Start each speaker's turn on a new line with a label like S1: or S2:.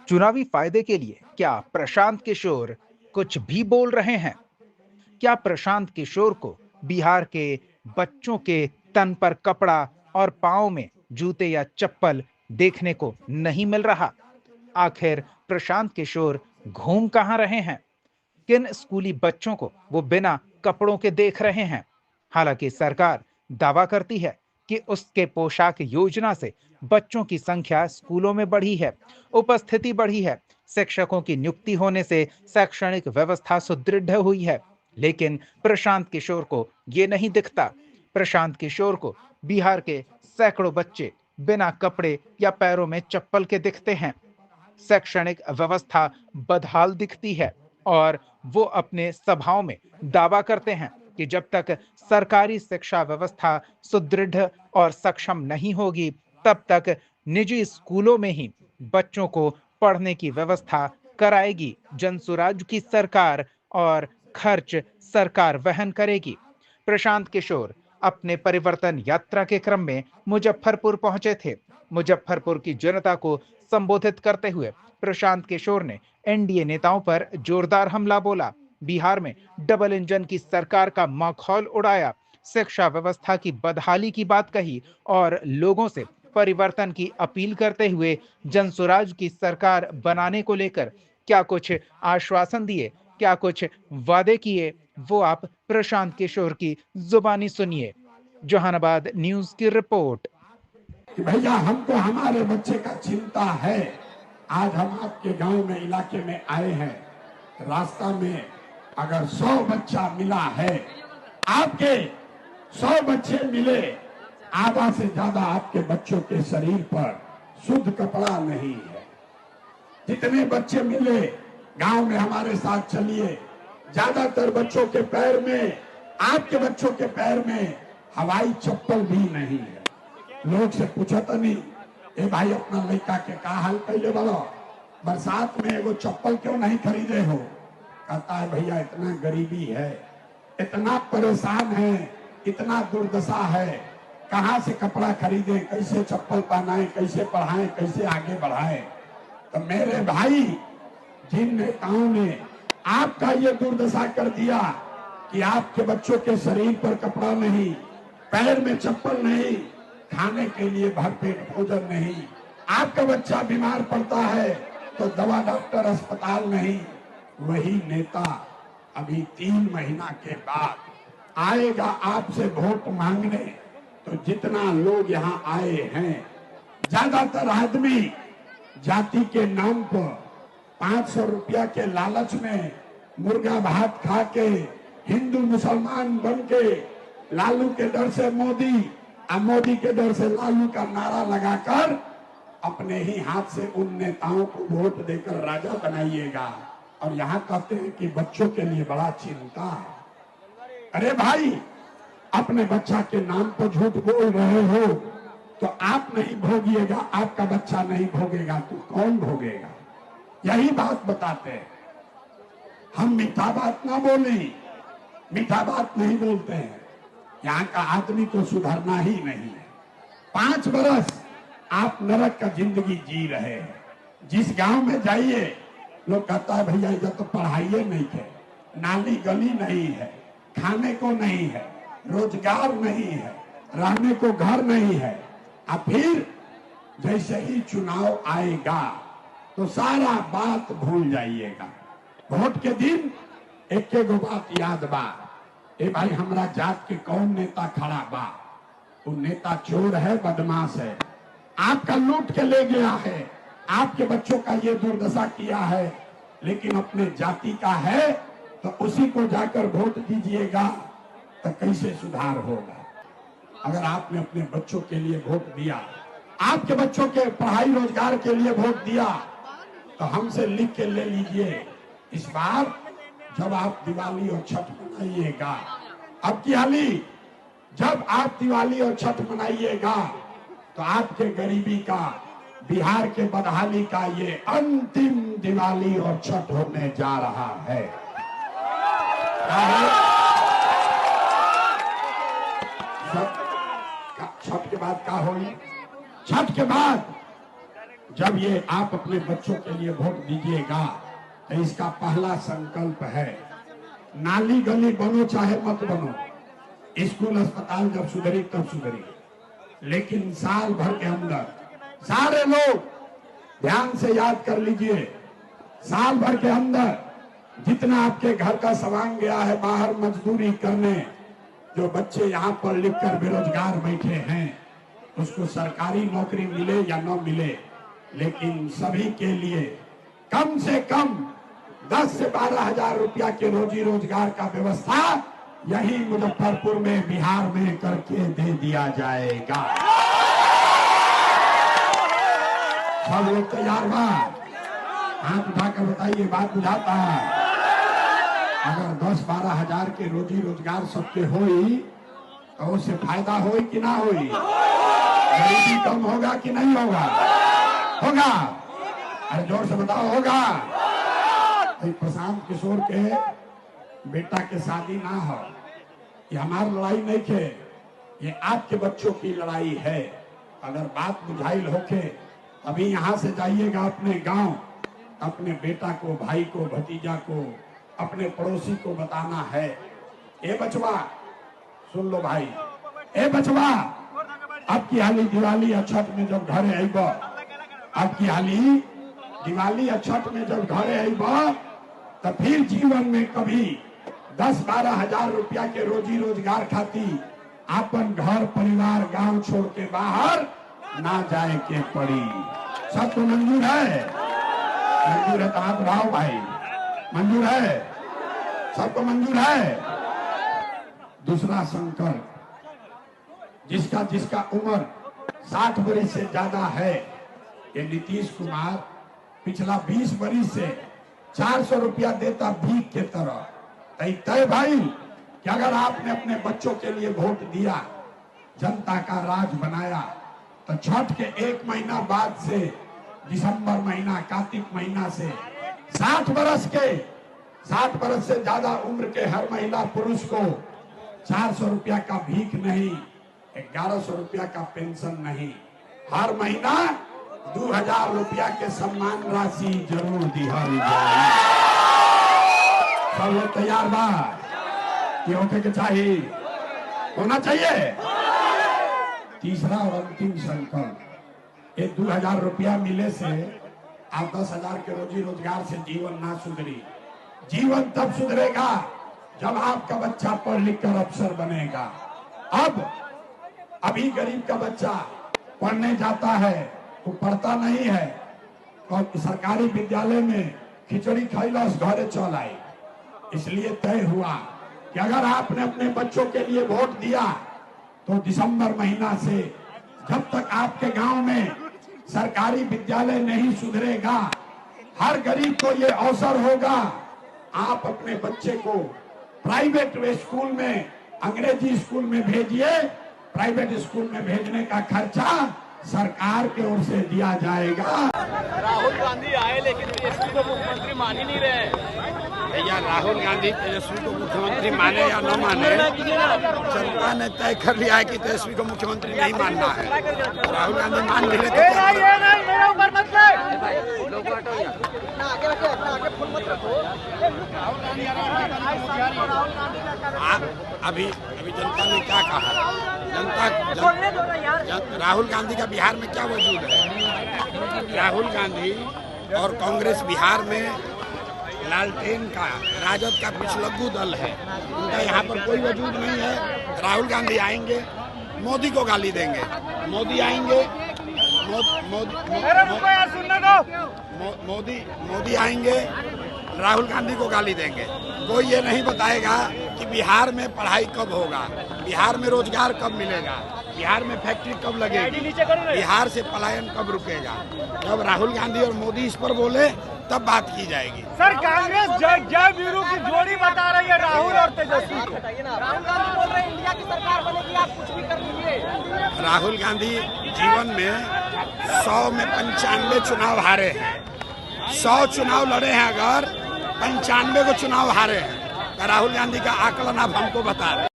S1: चुनावी फायदे के लिए क्या प्रशांत किशोर कुछ भी बोल रहे हैं? क्या प्रशांत किशोर को बिहार के बच्चों के तन पर कपड़ा और पाँव में जूते या चप्पल देखने को नहीं मिल रहा? आखिर प्रशांत किशोर घूम कहाँ रहे हैं? किन स्कूली बच्चों को वो बिना कपड़ों के देख रहे हैं? हालांकि सरकार दावा करती है कि उसके पोशाक योजना से बच्चों की संख्या स्कूलों में बढ़ी है, उपस्थिति बढ़ी है, शिक्षकों की नियुक्ति होने से शैक्षणिक व्यवस्था सुदृढ़ हुई है। लेकिन प्रशांत किशोर को ये नहीं दिखता। प्रशांत किशोर को बिहार के सैकड़ों बच्चे बिना कपड़े या पैरों में चप्पल के दिखते हैं। शैक्षणिक व्यवस्था बदहाल दिखती है और वो अपने सभाओं में दावा करते हैं कि जब तक सरकारी शिक्षा व्यवस्था सुदृढ़ और सक्षम नहीं होगी, तब तक निजी स्कूलों में ही बच्चों को पढ़ने की व्यवस्था कराएगी जनसुराज की सरकार और खर्च सरकार वहन करेगी। प्रशांत किशोर अपने परिवर्तन यात्रा के क्रम में मुजफ्फरपुर पहुंचे थे। मुजफ्फरपुर की जनता को संबोधित करते हुए प्रशांत किशोर ने एनडीए नेताओं पर जोरदार हमला बोला, बिहार में डबल इंजन की सरकार का मखौल उड़ाया, शिक्षा व्यवस्था की बदहाली की बात कही और लोगों से परिवर्तन की अपील करते हुए जनसुराज की सरकार बनाने को लेकर क्या कुछ आश्वासन दिए, क्या कुछ वादे किए, वो आप प्रशांत किशोर की जुबानी सुनिए। जहानाबाद न्यूज की रिपोर्ट।
S2: कि भैया हमको हमारे बच्चे का चिंता है। आज हम आपके गांव में इलाके में आए हैं, रास्ता में अगर 100 बच्चा मिला है, आपके 100 बच्चे मिले, आधा से ज्यादा आपके बच्चों के शरीर पर शुद्ध कपड़ा नहीं है। जितने बच्चे मिले गांव में हमारे साथ चलिए, ज्यादातर बच्चों के पैर में, आपके बच्चों के पैर में हवाई चप्पल भी नहीं है। लोग से पूछा तो नहीं, ए भाई अपना लड़का के का हाल कैले बड़ो, बरसात में एगो चप्पल क्यों नहीं खरीदे हो? कहता है भैया इतना गरीबी है, इतना परेशान है, इतना दुर्दशा है, कहाँ से कपड़ा खरीदे, कैसे चप्पल पहनाए, कैसे पढ़ाएं, कैसे आगे बढ़ाएं। तो मेरे भाई, जिन नेताओं ने आपका ये दुर्दशा कर दिया कि आपके बच्चों के शरीर पर कपड़ा नहीं, पैर में चप्पल नहीं, खाने के लिए भरपेट भोजन नहीं, आपका बच्चा बीमार पड़ता है तो दवा डॉक्टर अस्पताल नहीं, वही नेता अभी 3 महीना के बाद आएगा आपसे वोट मांगने। तो जितना लोग यहाँ आए हैं, ज्यादातर आदमी जाति के नाम पर 500 रुपया के लालच में मुर्गा भात खा के हिंदू मुसलमान बन के लालू के डर से मोदी और मोदी के डर से लालू का नारा लगाकर अपने ही हाथ से उन नेताओं को वोट देकर राजा बनाइएगा। और यहाँ कहते हैं कि बच्चों के लिए बड़ा चिंता है। अरे भाई, अपने बच्चा के नाम पर झूठ बोल रहे हो तो आप नहीं भोगिएगा, आपका बच्चा नहीं भोगेगा तो कौन भोगेगा? यही बात बताते हैं। हम मीठा बात ना बोले, मीठा बात नहीं बोलते हैं। यहाँ का आदमी तो सुधरना ही नहीं है। 5 बरस आप नरक का जिंदगी जी रहे हैं। जिस गांव में जाइए, लोग कहता है भैया इधर तो पढ़ाइए नहीं है, नाली गली नहीं है, खाने को नहीं है, रोजगार नहीं है, रहने को घर नहीं है। अब फिर जैसे ही चुनाव आएगा तो सारा बात भूल जाइएगा। वोट के दिन एक एक बात याद बा, ए भाई हमरा जात के कौन नेता खड़ा बा? वो नेता चोर है, बदमाश है, आपका लूट के ले गया है, आपके बच्चों का ये दुर्दशा किया है। लेकिन अपने जाति का है तो उसी को जाकर वोट दीजिएगा, तो कैसे सुधार होगा? अगर आपने अपने बच्चों के लिए वोट दिया, आपके बच्चों के पढ़ाई रोजगार के लिए वोट दिया, तो हमसे लिख के ले लीजिए। इस बार जब आप दिवाली और छठ मनाइएगा, अब की हाली जब आप दिवाली और छठ मनाइएगा तो आपके गरीबी का, बिहार के बदहाली का ये अंतिम दिवाली और छठ होने जा रहा है। छठ के बाद क्या होगी? छठ के बाद जब ये आप अपने बच्चों के लिए वोट दीजिएगा तो इसका पहला संकल्प है, नाली गली बनो चाहे मत बनो, स्कूल अस्पताल जब सुधरी तब सुधरी, लेकिन साल भर के अंदर सारे लोग ध्यान से याद कर लीजिए, साल भर के अंदर जितना आपके घर का सामान गया है बाहर मजदूरी करने, जो बच्चे यहाँ पढ़ लिख कर बेरोजगार बैठे हैं, उसको सरकारी नौकरी मिले या न मिले, लेकिन सभी के लिए कम से कम 10 से 12 हजार रुपया के रोजी रोजगार का व्यवस्था यही मुजफ्फरपुर में, बिहार में करके दे दिया जाएगा। सब लोग तैयार बा? हाथ उठाकर बताइए, बात बुझाता है? अगर 10-12 हजार के रोजी रोजगार सबके होई तो उससे फायदा होई कि ना होई? गरीबी कम होगा कि नहीं होगा? होगा। अरे जोर से बताओ, होगा। तो प्रशांत किशोर के बेटा के शादी ना हो, ये हमारी लड़ाई नहीं थे, ये आपके बच्चों की लड़ाई है। अगर बात बुझाइल होके अभी यहाँ से जाइएगा अपने गांव, अपने बेटा को, भाई को, भतीजा को, अपने पड़ोसी को बताना है, ए बचवा सुन लो भाई, ए बचवा अब की हाली दिवाली और छठ में जब घरे आईब, अब की हाली दिवाली और छठ में जब घरे आईब तो फिर जीवन में कभी 10-12 हजार रुपया के रोजी रोजगार खाती अपन घर परिवार गांव छोड़ के बाहर ना जाए के पड़ी। सबको मंजूर है? मंजूर है तो हाथ उठाओ भाई, मंजूर है? सबको मंजूर है? दूसरा संकल्प, जिसका जिसका उम्र 60 वर्ष से ज्यादा है, ये नीतीश कुमार पिछला 20 वर्ष से 400 रुपया देता भीख के तरह। तय भाई कि अगर आपने अपने बच्चों के लिए वोट दिया, जनता का राज बनाया, तो छठ के 1 महीना बाद से दिसंबर महीना, कार्तिक महीना से 60 वर्ष से ज्यादा उम्र के हर महिला पुरुष को 400 रुपया का भीख नहीं, 1100 रुपया का पेंशन नहीं, हर महीना 2000 रुपया के सम्मान राशि जरूर दिया जाए। सब लोग तैयार बा? ये होके के चाहिए, होना चाहिए। तीसरा और अंतिम संकल्प, ये 2000 रुपया मिले से आप 10 हजार के रोजी रोजगार से जीवन ना सुधरी। जीवन तब सुधरेगा जब आपका बच्चा पढ़ लिख कर अफसर बनेगा। अभी गरीब का बच्चा पढ़ने जाता है, वो पढ़ता नहीं है, और सरकारी विद्यालय में खिचड़ी खैला घरे चल आई। इसलिए तय हुआ कि अगर आपने अपने बच्चों के लिए वोट दिया तो दिसंबर महीना से जब तक आपके गांव में सरकारी विद्यालय नहीं सुधरेगा, हर गरीब को ये अवसर होगा, आप अपने बच्चे को प्राइवेट स्कूल में, अंग्रेजी स्कूल में भेजिए। प्राइवेट स्कूल में भेजने का खर्चा सरकार की ओर से दिया जाएगा।
S3: राहुल गांधी आए लेकिन तेजस्वी को मुख्यमंत्री मान ही नहीं रहे।
S2: भैया राहुल गांधी तेजस्वी को मुख्यमंत्री माने या न माने, जनता ने तय कर लिया है कि तेजस्वी को मुख्यमंत्री नहीं मानना है। राहुल गांधी मान ले तो अभी जनता ने क्या कहा? राहुल गांधी का बिहार में क्या वजूद है? राहुल गांधी और कांग्रेस बिहार में लालटेन का, राजद का पिछलग्गू दल है, उनका यहाँ पर कोई वजूद नहीं है। राहुल गांधी आएंगे, मोदी को गाली देंगे, मोदी आएंगे, मोदी आएंगे, राहुल गांधी को गाली देंगे। कोई ये नहीं बताएगा कि बिहार में पढ़ाई कब होगा, बिहार में रोजगार कब मिलेगा, बिहार में फैक्ट्री कब लगेगी, बिहार से पलायन कब रुकेगा। जब राहुल गांधी और मोदी इस पर बोले तब बात की जाएगी।
S3: सर कांग्रेस जय वीरू की जोड़ी बता रही है राहुल और तेजस्वी को। राहुल गांधी बोल रहे हैं इंडिया की सरकार बनेगी, आप कुछ भी कर लीजिए।
S2: राहुल गांधी जीवन में 100 में 95 चुनाव हारे हैं। 100 चुनाव लड़े हैं, अगर 95 को चुनाव हारे हैं, तो राहुल गांधी का आकलन आप हमको बता रहे हैं।